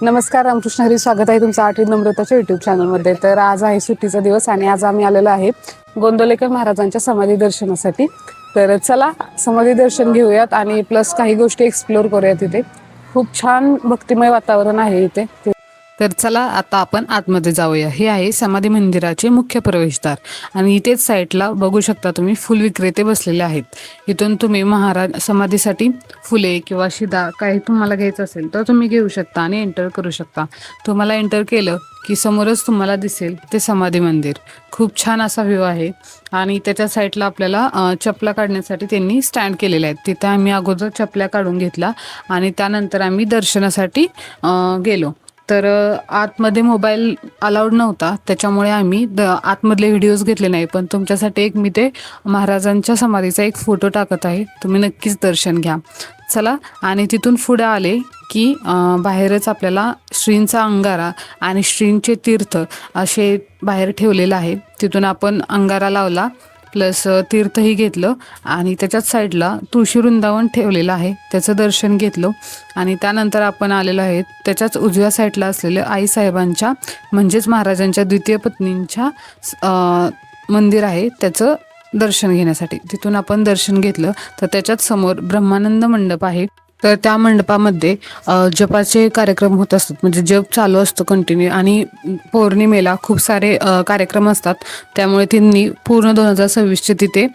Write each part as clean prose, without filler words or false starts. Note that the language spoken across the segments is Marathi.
नमस्कार, रामकृष्ण हरी. स्वागत आहे तुमचं आठवी नम्रताच्या युट्यूब चॅनलमध्ये. तर आज आहे सुट्टीचा दिवस आणि आज आम्ही आलेलो आहे गोंदवलेकर महाराजांच्या समाधी दर्शनासाठी. तर चला समाधी दर्शन घेऊयात आणि प्लस काही गोष्टी एक्सप्लोर करूयात. इथे खूप छान भक्तिमय वातावरण आहे इथे. तर चला आता आपण आतमध्ये जाऊया. हे आहे समाधी मंदिराचे मुख्य प्रवेशद्वार आणि इथेच साईडला बघू शकता तुम्ही फुल विक्रेते बसलेले आहेत. इथून तुम्ही महाराज समाधीसाठी फुले किंवा शिदा काही तुम्हाला घ्यायचं असेल तर तुम्ही घेऊ शकता आणि एंटर करू शकता. तुम्हाला एंटर केलं की समोरच तुम्हाला दिसेल ते समाधी मंदिर. खूप छान असा व्ह्यू आहे आणि त्याच्या साईडला आपल्याला चपला काढण्यासाठी त्यांनी स्टँड केलेले आहेत. तिथे आम्ही अगोदर चपल्या काढून घेतला आणि त्यानंतर आम्ही दर्शनासाठी गेलो. तर आतमध्ये मोबाईल अलाउड नव्हता, त्याच्यामुळे आम्ही आतमधले व्हिडिओज घेतले नाही. पण तुमच्यासाठी एक मी ते महाराजांच्या समाधीचा एक फोटो टाकत आहे, तुम्ही नक्कीच दर्शन घ्या. चला, आणि तिथून पुढे आले की बाहेरच आपल्याला श्रींचा अंगारा आणि श्रींचे तीर्थ असे बाहेर ठेवलेलं आहे. तिथून आपण अंगारा लावला प्लस तीर्थही घेतलं आणि त्याच्याच साईडला तुळशी वृंदावन ठेवलेलं आहे, त्याचं दर्शन घेतलं. आणि त्यानंतर आपण आलेलो आहे त्याच्याच उजव्या साईडला असलेलं आईसाहेबांच्या म्हणजेच महाराजांच्या द्वितीय पत्नींच्या मंदिर आहे, त्याचं दर्शन घेण्यासाठी. तिथून आपण दर्शन घेतलं तर त्याच्याच समोर ब्रह्मानंद मंडप आहे. तर त्या मंडपामध्ये जपाचे कार्यक्रम होत असतात, म्हणजे जप चालू असतो कंटिन्यू. आणि पौर्णिमेला खूप सारे कार्यक्रम असतात, त्यामुळे त्यांनी पूर्ण 2026चे तिथे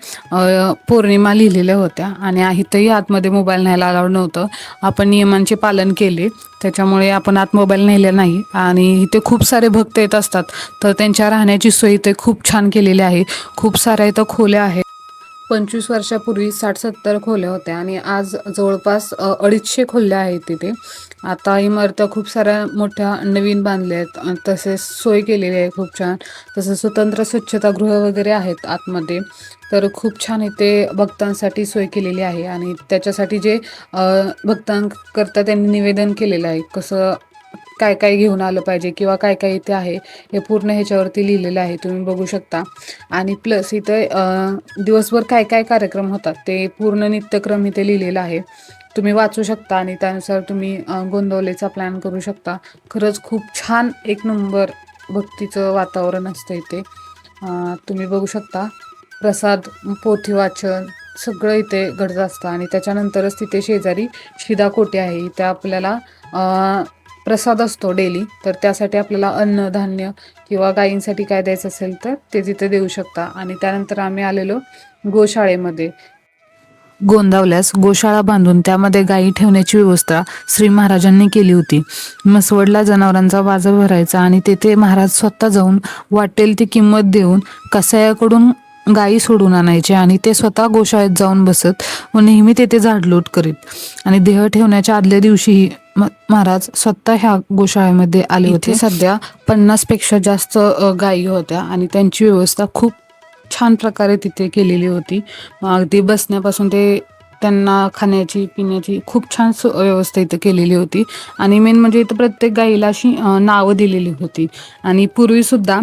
पौर्णिमा लिहिलेल्या होत्या. आणि इथंही आतमध्ये मोबाईल न्यायला अलाउड नव्हतं. आपण नियमांचे पालन केले, त्याच्यामुळे आपण आत मोबाईल नेले नाही. आणि इथे खूप सारे भक्त येत असतात, तर त्यांच्या राहण्याची सोय इथे खूप छान केलेली आहे. खूप साऱ्या इथं खोल्या आहेत. 25 वर्षापूर्वी 60-70 खोल्या होत्या आणि आज जवळपास 250 खोल्या आहेत तिथे. आता इमारत्या खूप साऱ्या मोठ्या नवीन बांधल्या आहेत, तसेच सोय केलेली आहे खूप छान. तसंच स्वतंत्र स्वच्छतागृह वगैरे आहेत आतमध्ये. तर खूप छान इथे भक्तांसाठी सोय केलेली आहे. आणि त्याच्यासाठी जे भक्तांकरता त्यांनी निवेदन केलेलं आहे, कसं काय काय घेऊन आलं पाहिजे किंवा काय काय इथे आहे हे पूर्ण ह्याच्यावरती लिहिलेलं आहे, तुम्ही बघू शकता. आणि प्लस इथे दिवसभर काय काय कार्यक्रम होतात ते पूर्ण नित्यक्रम इथे लिहिलेला आहे, तुम्ही वाचू शकता आणि त्यानुसार तुम्ही गोंदवलेचा प्लॅन करू शकता. खरंच खूप छान एक नंबर भक्तीचं वातावरण असतं इथे. तुम्ही बघू शकता प्रसाद, पोथी वाचन सगळं इथे घडत असतं. आणि त्याच्यानंतरच तिथे शेजारी शिदा कोटे आहे, इथे आपल्याला प्रसाद असतो डेली. तर त्यासाठी आपल्याला अन्नधान्य किंवा गायींसाठी काय द्यायचं असेल तर ते तिथे देऊ शकता. आणि त्यानंतर आम्ही आलेलो गोशाळेमध्ये. गोंदावल्यास गोशाळा बांधून त्यामध्ये गायी ठेवण्याची व्यवस्था श्री महाराजांनी केली होती. मसवडला जनावरांचा बाजार भरायचा आणि तेथे महाराज स्वतः जाऊन वाटेल ती किंमत देऊन कसायाकडून गायी सोडून आणायचे आणि ते स्वतः गोशाळेत जाऊन बसत व नेहमी तेथे झाडलोट करीत. आणि देह ठेवण्याच्या आदल्या दिवशीही महाराज स्वतः ह्या गोशाळेमध्ये आले होते. सध्या 50 पेक्षा जास्त गायी होत्या आणि त्यांची व्यवस्था खूप छान प्रकारे तिथे केलेली होती. अगदी बसण्यापासून ते त्यांना खाण्याची पिण्याची खूप छान व्यवस्था इथं केलेली होती. आणि मेन म्हणजे इथं प्रत्येक गाईला अशी नावं दिलेली होती. आणि पूर्वीसुद्धा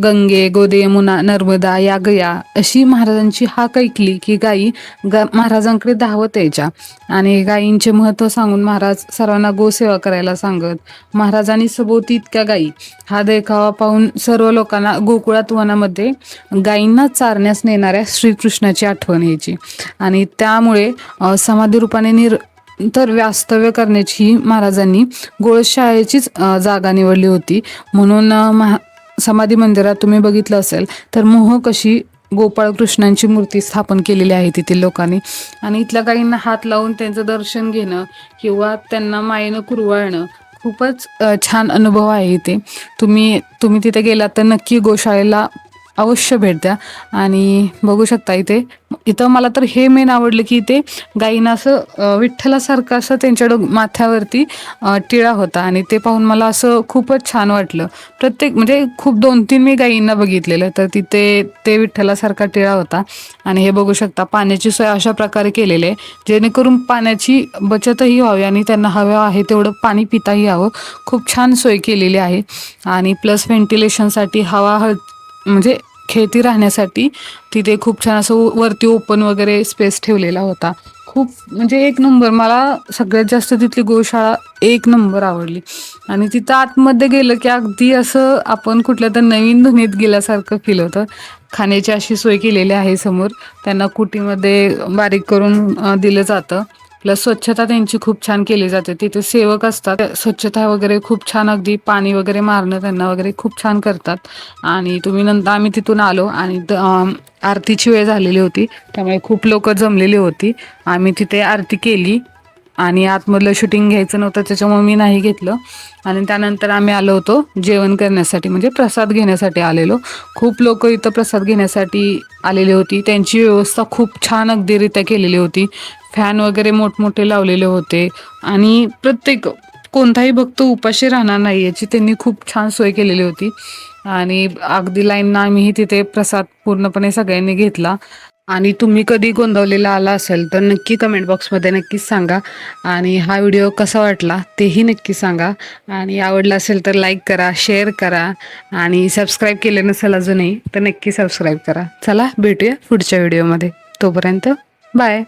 गंगे, गोदे, यमुना, नर्मदा या गया अशी महाराजांची हाक ऐकली की गायी महाराजांकडे धावत यायच्या. आणि गायींचे महत्त्व सांगून महाराज सर्वांना गोसेवा करायला सांगत. महाराजांनी सभोवती इतक्या गायी हा देखावा पाहून सर्व लोकांना गोकुळात वनामध्ये गायींना चारण्यास नेणाऱ्या श्रीकृष्णाची आठवण यायची. आणि त्यामुळे समाधी रूपाने तर वास्तव्य करण्याची महाराजांनी गोशाळेचीच जागा निवडली होती. म्हणून समाधी मंदिरात तुम्ही बघितलं असेल तर मोहक अशी गोपाळ कृष्णांची मूर्ती स्थापन केलेली आहे तिथे लोकांनी. आणि इथल्या गायींना हात लावून त्यांचं दर्शन घेणं किंवा त्यांना मायेनं कुरवाळणं खूपच छान अनुभव आहे इथे. तुम्ही तिथे गेलात तर नक्की गोशाळेला अवश्य भेट द्या. आणि बघू शकता इथं मला तर हे मेन आवडलं की इथे गायींना असं विठ्ठलासारखं असं त्यांच्या माथ्यावरती टिळा होता आणि ते पाहून मला असं खूपच छान वाटलं. प्रत्येक म्हणजे खूप 2-3 मी गायींना बघितलेलं तर तिथे ते विठ्ठलासारखा टिळा होता. आणि हे बघू शकता पाण्याची सोय अशा प्रकारे केलेली आहे जेणेकरून पाण्याची बचतही व्हावी आणि त्यांना हवं आहे तेवढं पाणी पिताही यावं. खूप छान सोय केलेली आहे. आणि प्लस व्हेंटिलेशनसाठी हवा म्हणजे खेळती राहण्यासाठी तिथे खूप छान असं वरती ओपन वगैरे स्पेस ठेवलेला होता. खूप म्हणजे एक नंबर. मला सगळ्यात जास्त तिथली गोशाळा एक नंबर आवडली. आणि तिथं आतमध्ये गेलं की अगदी असं आपण कुठल्या तर नवीन दुनियेत गेल्यासारखं फील होतं. खाण्याची अशी सोय केलेली आहे समोर. त्यांना कुटीमध्ये बारीक करून दिलं जातं. प्लस स्वच्छता त्यांची खूप छान केली जाते. तिथे सेवक असतात. स्वच्छता वगैरे खूप छान, अगदी पाणी वगैरे मारणं त्यांना वगैरे खूप छान करतात. आणि तुम्ही नंतर आम्ही तिथून आलो आणि आरतीची वेळ झालेली होती. त्यामुळे खूप लोक जमलेली होती. आम्ही तिथे आरती केली आणि आतमधलं शूटिंग घ्यायचं नव्हतं त्याच्यामुळे मी नाही घेतलं. आणि त्यानंतर आम्ही आलो होतो जेवण करण्यासाठी, म्हणजे प्रसाद घेण्यासाठी आलेलो. खूप लोक इथं प्रसाद घेण्यासाठी आलेली होती. त्यांची व्यवस्था खूप छान अगदीरित्या केलेली होती. फॅन वगैरे मोठमोठे लावलेले होते आणि प्रत्येक कोणताही भक्त उपाशी राहणार नाही याची त्यांनी खूप छान सोय केलेली होती. आणि अगदी लाईननं आम्ही तिथे प्रसाद पूर्णपणे सगळ्यांनी घेतला. आणि तुम्ही कधी गोंदवलेला आला असेल तर नक्की कमेंट बॉक्समध्ये नक्कीच सांगा. आणि हा व्हिडिओ कसा वाटला तेही नक्की सांगा. आणि आवडला असेल तर लाईक करा, शेअर करा आणि सबस्क्राईब केलं नसेल अजूनही तर नक्की सबस्क्राईब करा. चला भेटूया पुढच्या व्हिडिओमध्ये. तोपर्यंत बाय.